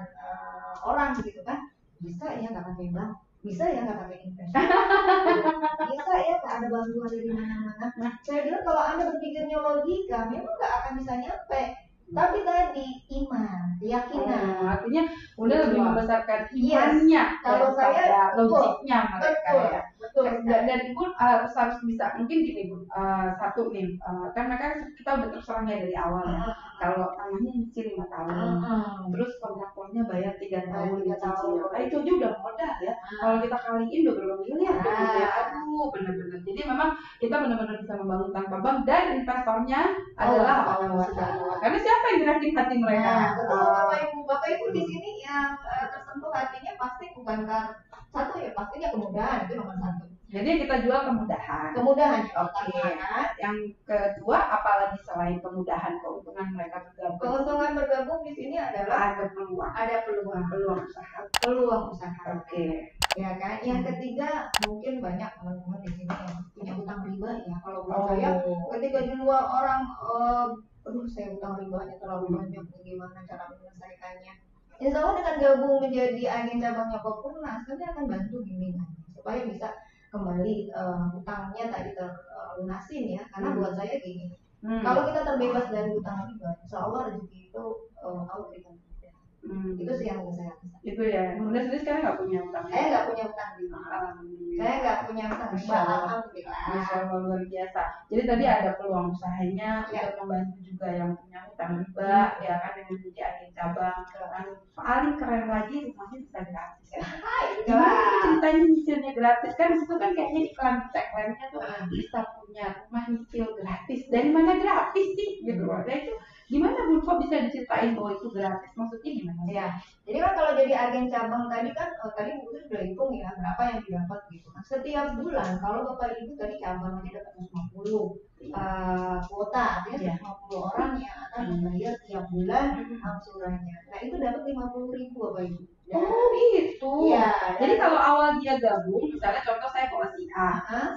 orang gitu kan. Bisa ya nggak pakai bank, bisa ya nggak pakai investasi, bisa ya nggak ada bantuan dari mana-mana. Saya bilang kalau anda berpikirnya logika, memang nggak akan bisa nyampe. Tapi tadi iman, keyakinan. Artinya udah lebih membesarkan Yes. imannya Kalau saya logiknya mereka betul, ya. betul. Dan ibu harus bisa mungkin gini bu, satu nih, kan mereka kita udah terserangnya dari awal ya. Kalau tanahnya nyicil 5 tahun, terus kontraktornya bayar 3 tahun nyicil. Nah itu aja udah modal ya. Kalau kita kaliin udah berapa miliar tuh ya. Aduh benar-benar. Jadi memang kita benar-benar bisa membangun tanpa bank dan investornya adalah Allah SWT. Karena siapa yang gerakin hati mereka? Nah, betul Bapak Ibu di sini yang tersentuh hatinya pasti bukan satu ya, pastinya kemudahan itu nomor satu. Jadi kita jual kemudahan. Kemudahan. Oke. Yang kedua, apalagi selain kemudahan, keuntungan mereka bergabung. Keuntungan bergabung di sini adalah ada peluang. Ada peluang usaha. Peluang usaha. Oke. Ya kan. Yang ketiga mungkin banyak teman-teman di sini yang punya utang riba ya. Kalau buat saya, ketika di luar orang, aduh saya utang ribanya terlalu banyak, bagaimana cara menyelesaikannya? Insya Allah dengan gabung menjadi agen cabangnya Kopurnas, kami akan bantu bimbingan supaya bisa kembali utangnya tadi terlunasin ya. Karena buat saya gini, kalau kita terbebas dari utang riba, insya Allah rezeki itu Allah berikan kita. Itu sih yang saya rasa. Itu ya. Kemudian sendiri sekarang nggak punya utang. Saya nggak punya utang riba. Saya nggak punya utang riba. Alhamdulillah. Masya Allah luar biasa. Jadi tadi ada peluang usahanya untuk membantu juga yang punya utang riba, ya kan, dengan menjadi agen cabang. Dan paling keren lagi rumahnya bisa gratis. Gimana ceritanya nyicilnya gratis kan? Itu kan kayaknya iklan tagline-nya tuh bisa punya rumah nyicil gratis. Dari mana gratis sih gitu loh? Nah, itu gimana Bu, kok bisa diceritain bahwa itu gratis? Maksudnya gimana? Ya, jadi kan kalau jadi agen cabang tadi kan, tadi Bu sudah hitung ya berapa yang didapat gitu. Nah, setiap bulan kalau Bapak Ibu tadi cabang aja dapat 150 kuota, artinya 150 orang yang akan membayar tiap bulan angsurannya. Nah itu dapat 50.000 Bapak Ibu. Oh gitu. Ya. Jadi kalau awal dia gabung, misalnya contoh saya bawa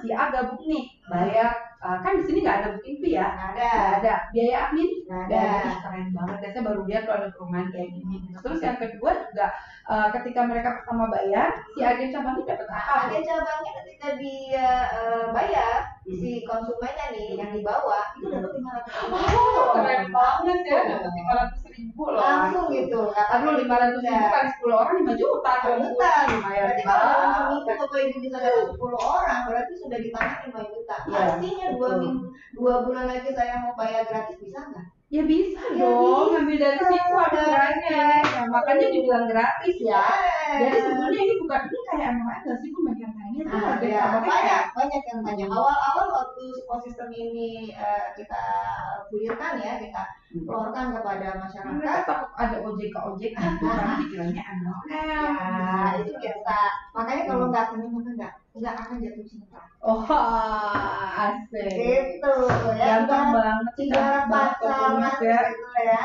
si A gabung nih, bayar kan di sini nggak ada booking fee ya? Nggak ada. Biaya admin? Nggak ada. Keren banget. Saya baru lihat kalau ada perumahan kayak gini. Terus yang kedua juga ketika mereka pertama bayar, si agen cabangnya dapat apa? Agen cabangnya ketika dia bayar, si konsumennya nih yang dibawa itu dapat 500.000. Keren banget ya, dapat 500.000 loh. Langsung gitu. Aduh 500.000 kali 10 orang 5 juta. Berarti kalau dalam seminggu Bapak Ibu bisa dapat 10 orang, berarti sudah ditanam 5 juta. Pastinya 2 bulan lagi saya mau bayar gratis, bisa nggak? Ya bisa dong, ngambil dari situ aturannya. Nah, makanya dibilang gratis ya. Jadi sebenarnya ini bukan, ini kayak anak nggak sih, Bu, banyak tanya tuh. Banyak yang tanya. Awal-awal waktu ekosistem ini kita gulirkan ya, kita keluarkan kepada masyarakat. Mereka takut ada OJK itu kan pikirannya anak. Ya, itu biasa. Makanya kalau nggak kenal maka nggak akan jatuh cinta. Oh, asik. Gitu ya. Gampang banget sih, pasangan gitu ya.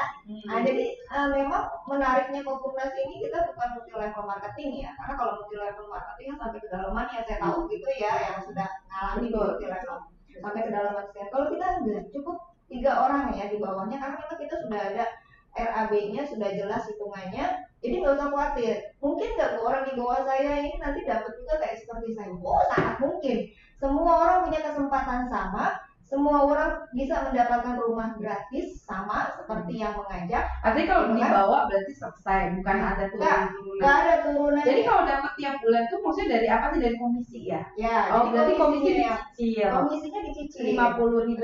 Nah, jadi memang menariknya Kopurnas ini kita bukan multi level marketing ya. Karena kalau multi level marketing sampai kedalaman ya saya tahu gitu ya, yang sudah ngalami multi level sampai kedalaman sekian. Kalau kita enggak, cukup 3 orang ya di bawahnya, karena memang kita sudah ada RAB-nya, sudah jelas hitungannya. Jadi nggak usah khawatir. Mungkin nggak orang di bawah saya ini nanti dapat juga kayak seperti saya. Oh, sangat mungkin. Semua orang punya kesempatan sama. Semua orang bisa mendapatkan rumah gratis sama seperti yang mengajak. Artinya kalau dibawa berarti selesai, bukan ada turunan. Nggak ada turunan. Jadi kalau dapat tiap bulan tuh maksudnya dari apa sih, dari komisi ya? Ya. Oh, berarti komisi dicicil. Komisinya dicicil. 50.000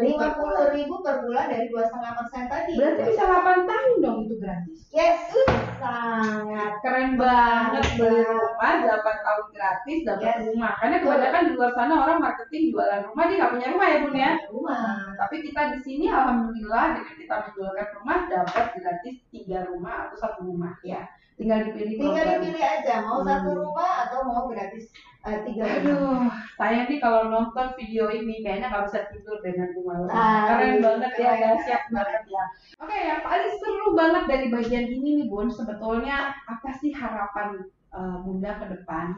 per bulan dari 2,5% tadi. Berarti bisa 8 tahun dong itu gratis. Yes, sangat keren banget, beli rumah 8 tahun gratis dapat rumah. Karena kebanyakan di luar sana orang marketing jualan rumah, dia nggak punya rumah ya Bun ya. Tapi kita di sini alhamdulillah dengan kita menjualkan rumah dapat gratis 3 rumah atau 1 rumah ya. Tinggal dipilih aja mau 1 rumah atau mau gratis 3 rumah. Aduh, saya nih kalau nonton video ini kayaknya nggak bisa tidur dengan rumah. Keren banget ya, dahsyat banget ya. Oke, yang paling seru banget dari bagian ini nih Bun, sebetulnya apa sih harapan Bunda ke depan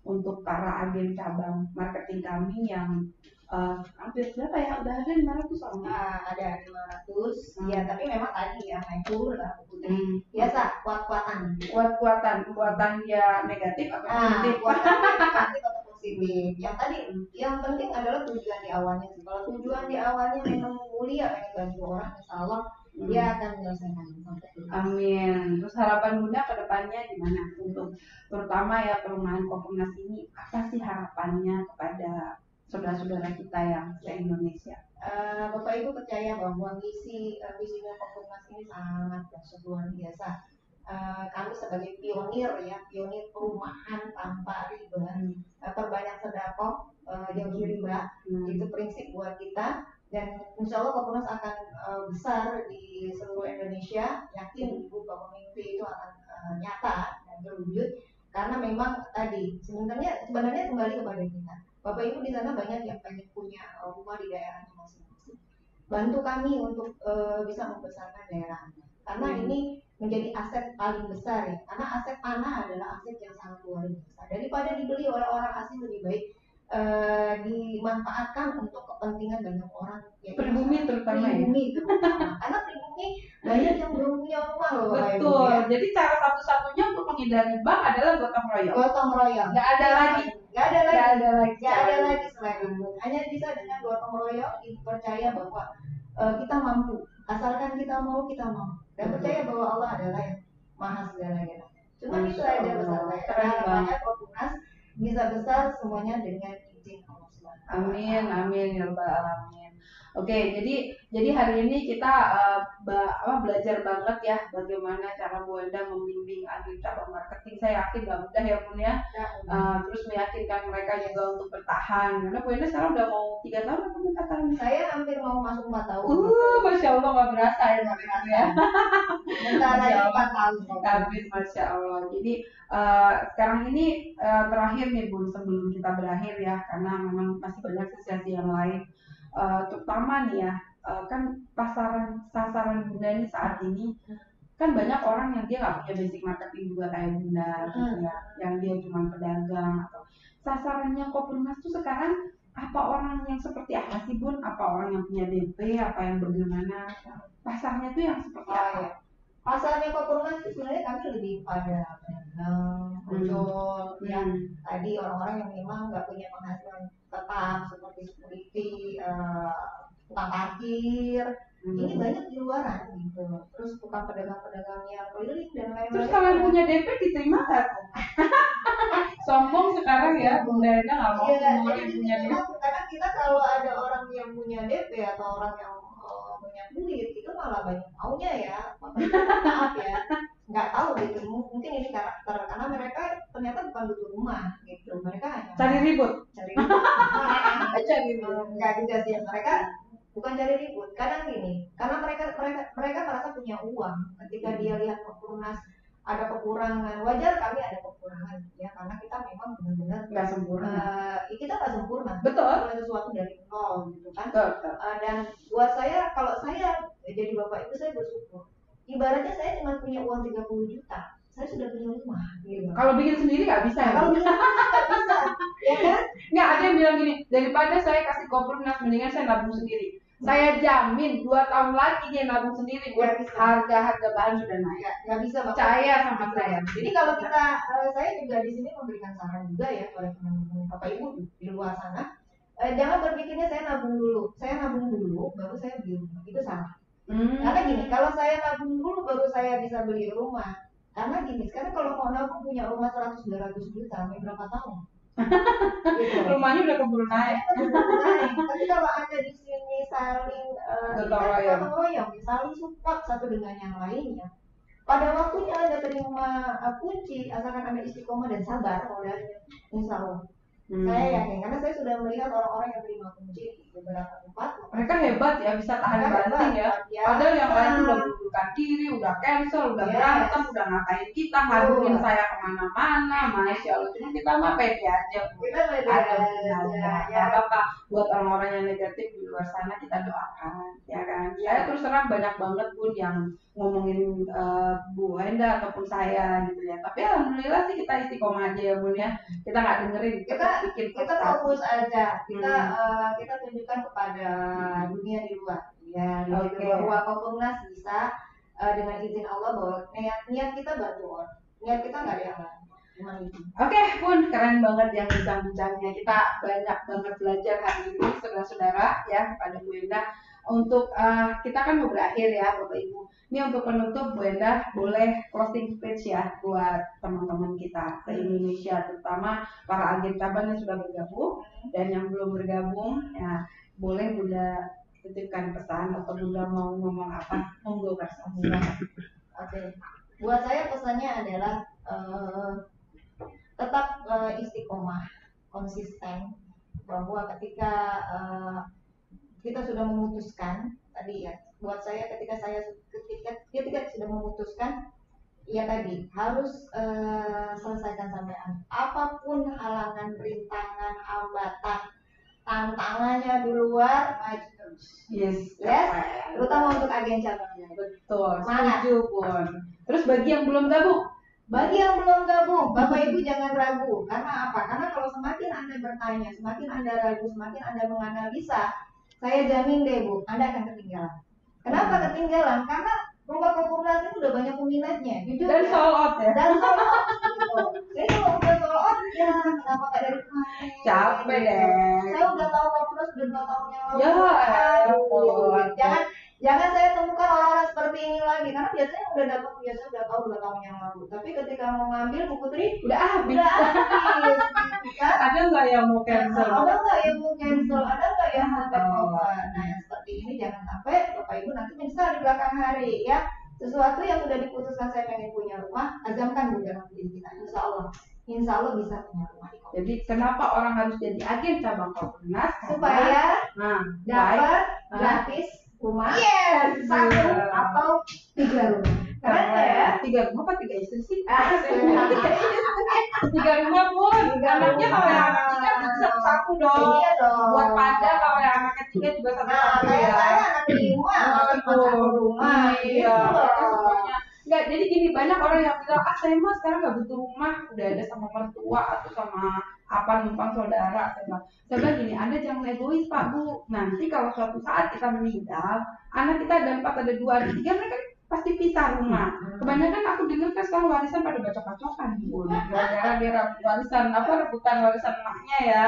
untuk para agen cabang marketing kami yang hampir berapa ya, udah ada 500 orang. Ada 500 ya, tapi memang tadi ya naik turun lah biasa, kuatan ya negatif atau positif. Kuatan negatif atau positif. Yang tadi yang penting adalah tujuan di awalnya. Kalau tujuan di awalnya memang mulia, pengen bantu orang, insya Allah dia akan menyelesaikan sampai itu. Amin. Terus harapan Bunda ke depannya gimana untuk terutama ya perumahan Kopimnas ini, apa sih harapannya kepada saudara-saudara kita yang se-Indonesia? Bapak Ibu percaya bahwa visinya Kopimnas ini sangat luar biasa. Kami sebagai pionir perumahan tanpa riba, perbanyak sedekah, jauhi riba, itu prinsip buat kita. Dan insya Allah Kopimnas akan besar di seluruh Indonesia. Yakin Ibu Bapak mimpi itu akan nyata dan terwujud, karena memang tadi sebenarnya kembali kepada kita. Bapak Ibu di sana banyak yang pengen punya rumah di daerahnya masing-masing. Bantu kami untuk bisa membesarkan daerahnya, karena ini menjadi aset paling besar ya. Karena aset tanah adalah aset yang sangat luar biasa. Daripada dibeli oleh orang asing, lebih baik dimanfaatkan untuk kepentingan banyak orang. Pribumi terutama ya. Karena pribumi banyak yang belum punya rumah loh. Betul. Ya. Jadi cara satu-satunya untuk menghindari bank adalah gotong royong. Gotong royong. Nggak ada lagi selain itu. Hanya bisa dengan gotong royong, percaya bahwa kita mampu. Asalkan kita mau, dan percaya bahwa Allah adalah yang maha segala-galanya. Cuma itu aja pesan saya. Harapannya Kopimnas bisa besar semuanya dengan izin Allah SWT. Amin ya rabbal alamin. Oke, jadi hari ini kita belajar banget ya bagaimana cara Bu Enda membimbing agen cabang marketing. Saya yakin gak mudah ya Bun ya. Terus meyakinkan mereka juga untuk bertahan. Karena Bu Enda sekarang udah mau 3 tahun atau 4 tahun? Saya hampir mau masuk 4 tahun. Masya Allah, gak berasa ya. Bentar lagi 4 tahun. Amin, Masya Allah. Jadi sekarang ini terakhir nih Bun, sebelum kita berakhir ya, karena memang masih banyak sesi yang lain. Terutama nih ya, kan sasaran Bunda ini saat ini kan banyak orang yang dia nggak punya basic marketing juga kayak Bunda gitu ya, yang dia cuma pedagang atau sasarannya Kopimnas tuh sekarang apa, orang yang seperti apa sih Bun? Apa orang yang punya DP, apa yang bagaimana? Pasarnya tuh yang seperti apa? Ya. Pasarnya Kopimnas itu sebenarnya kami lebih pada pedagang, ojol, ya. Tadi orang-orang yang memang nggak punya penghasilan tetap seperti security, tukang parkir. Ini banyak di luaran gitu. Terus tukang pedagang-pedagang yang keliling dan lain-lain. Terus kalian punya DP diterima nggak? Sombong sekarang ya, Bunda Enda nggak mau semua yang punya DP. Karena kita kalau ada orang yang punya DP atau orang yang punya duit, itu malah banyak maunya ya. Maaf ya, nggak tahu gitu. Mungkin ini karakter, karena mereka ternyata bukan butuh rumah gitu. Mereka hanya cari ribut. Nggak juga sih, mereka bukan cari ribut. Kadang gini, karena mereka merasa punya uang. Ketika dia lihat Kopimnas ada kekurangan, wajar kami ada kekurangan ya, karena kita memang benar-benar nggak sempurna. Kita nggak sempurna. Betul. Sesuatu dari nol gitu kan. Betul. Dan buat saya, kalau saya jadi bapak itu, saya bersyukur. Ibaratnya saya cuma punya uang 30 juta, saya sudah punya rumah. Gitu. Kalau bikin sendiri nggak bisa ya? Kalau bikin sendiri nggak bisa, ya kan? Nggak, ada yang bilang gini, daripada saya kasih Kopimnas, mendingan saya nabung sendiri. Saya jamin 2 tahun lagi dia nabung sendiri, harga bahan sudah naik. Nggak bisa, percaya sama saya. Jadi kalau kita, saya juga di sini memberikan saran juga ya kepada teman-teman Bapak Ibu di luar sana, jangan berpikirnya saya nabung dulu baru saya beli rumah, itu salah. Karena gini, kalau saya nabung dulu baru saya bisa beli rumah, karena gini, sekarang kalau mau nabung punya rumah 100-200 juta, sampai berapa tahun? Gitu. Rumahnya udah keburu naik. Tapi kalau Anda di sini saling gotong royong, saling support satu dengan yang lainnya, pada waktunya Anda terima kunci, asalkan Anda istiqomah dan sabar, insya Allah. Saya yakin, karena saya sudah melihat orang-orang yang terima kunci di beberapa tempat. Mereka hebat ya, bisa tahan banting ya. Padahal yang lain udah mengundurkan diri, udah cancel, udah berantem, udah ngatain kita, ngadungin saya kemana-mana, Masya Allah. Cuma kita mah pede aja. Ya apa-apa, buat orang-orang yang negatif di luar sana kita doakan, ya kan. Saya terus terang banyak banget Bun yang ngomongin Bu Wenda ataupun saya gitu ya. Tapi alhamdulillah sih kita istiqomah aja ya Bun ya. Kita nggak dengerin, kita fokus aja. Kita tunjukkan kepada dunia di luar. Ya, bahwa Kompolnas bisa dengan izin Allah bahwa niat kita bantu orang. Niat kita nggak ada yang lain. Oke, Bun, keren banget yang bincang-bincangnya. Kita banyak banget belajar hari ini, saudara-saudara ya, kepada Bu Wenda. Untuk kita kan mau berakhir ya, Bapak Ibu. Ini untuk penutup, Bu Wenda boleh closing speech ya buat teman-teman kita di Indonesia, terutama para agen cabang yang sudah bergabung dan yang belum bergabung. Ya, boleh Bunda titipkan pesan atau Bunda mau ngomong apa? Monggo, Oke. Buat saya pesannya adalah tetap istiqomah, konsisten, bahwa ketika kita sudah memutuskan tadi ya, buat saya ketika sudah memutuskan ya tadi harus selesaikan sampai apapun halangan, rintangan, hambatan, tantangannya di luar, maju terus. Yes. Terutama untuk agen cabangnya. Betul. Setuju Bun. Terus bagi yang belum gabung, Bapak Ibu jangan ragu. Karena apa? Karena kalau semakin Anda bertanya, semakin Anda ragu, semakin Anda menganalisa, saya jamin deh Bu, Anda akan ketinggalan. Kenapa ketinggalan? Karena rumah Kompolnas ini udah banyak peminatnya, jujur dan ya. sold out ya. Dan sold out gitu. Jadi kalau udah sold out ya kenapa gak dari kemarin? Capek deh. Saya udah tahu Kompolnas udah 2 tahun yang lalu. Jangan saya temukan orang-orang seperti ini lagi, karena biasanya udah tahu 2 tahun yang lalu. Tapi ketika mau ngambil Bu Putri udah habis. Kan? Ada nggak yang mau cancel? Ada nggak yang mau cancel? Ada nggak yang mau take-over? Nah, yang seperti ini jangan sampai Bapak Ibu nanti menyesal di belakang hari ya. Sesuatu yang sudah diputuskan saya pengen punya rumah, azamkan Bu dalam diri kita. Insya Allah bisa punya rumah di Kompolnas. Jadi kenapa orang harus jadi agen cabang Kompolnas? Supaya dapat gratis rumah, satu atau 3 rumah. Keren ya? 3 rumah apa 3 istri sih? 3 rumah Pun. Anaknya kalau yang anak 3 satu dong. Iya dong. Buat pada kalau yang anak ketiga juga satu ya. Saya anak 5, cuma 1 rumah. Iya. Enggak, jadi gini, banyak orang yang bilang, saya mah sekarang nggak butuh rumah, udah ada sama mertua atau sama numpang saudara. Saya bilang gini, Anda jangan egois Pak Bu. Nanti kalau suatu saat kita meninggal, anak kita ada 4, ada 2, ada 3, mereka pasti pisah rumah. Kebanyakan aku dengar kan sekarang warisan pada bacok-bacokan Bu. Gara-gara dia warisan rebutan warisan emaknya ya.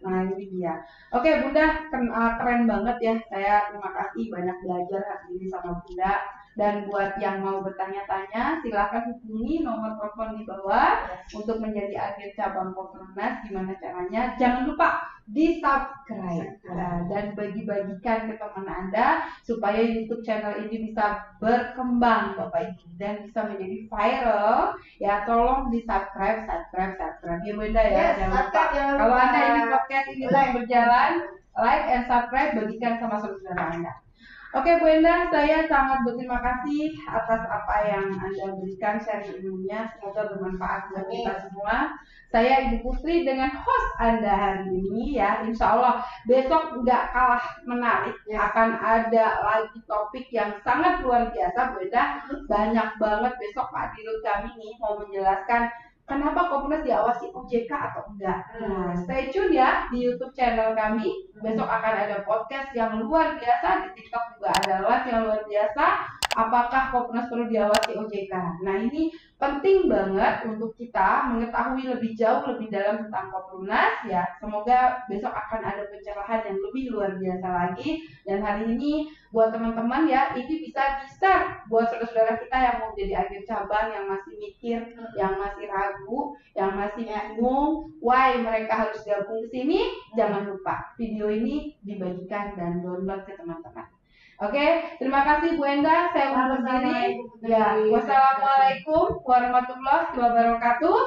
Nah ini dia. Oke Bunda, keren banget ya. Saya terima kasih banyak belajar hari ini sama Bunda. Dan buat yang mau bertanya-tanya, silakan hubungi nomor telepon di bawah untuk menjadi agen cabang Kompolnas. Gimana caranya? Jangan lupa di-subscribe dan bagi-bagikan ke teman Anda supaya YouTube channel ini bisa berkembang Bapak Ibu dan bisa menjadi viral. Ya tolong di-subscribe ya Bunda ya. Jangan lupa. Kalau Anda ingin podcast ini terus berjalan, like and subscribe, bagikan sama saudara Anda. Oke Bu Wenda, saya sangat berterima kasih atas apa yang Anda berikan sharing ilmunya. Semoga bermanfaat buat kita semua. Saya Ibu Putri dengan host Anda hari ini ya. Insya Allah besok nggak kalah menarik. Akan ada lagi topik yang sangat luar biasa Bu Wenda. Banyak banget besok Pak Dirut kami nih mau menjelaskan kenapa Kompolnas diawasi OJK atau enggak. Nah, stay tune ya di YouTube channel kami. Besok akan ada podcast yang luar biasa, di TikTok juga ada live yang luar biasa. Apakah Kompolnas perlu diawasi OJK? Nah, ini penting banget untuk kita mengetahui lebih jauh, lebih dalam tentang Kompolnas ya. Semoga besok akan ada pencerahan yang lebih luar biasa lagi. Dan hari ini buat teman-teman ya, ini bisa buat saudara-saudara kita yang mau jadi agen cabang, yang masih mikir, yang masih ragu, yang masih bingung why mereka harus gabung ke sini. Jangan lupa video ini dibagikan dan download ke teman-teman. Oke, terima kasih Bu Wenda. Saya undur diri. Ya, wassalamualaikum warahmatullahi wabarakatuh.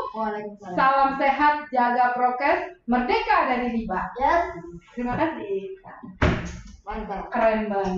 Salam sehat, jaga prokes, merdeka dari riba. Yes. Terima kasih. Mantap. Keren banget.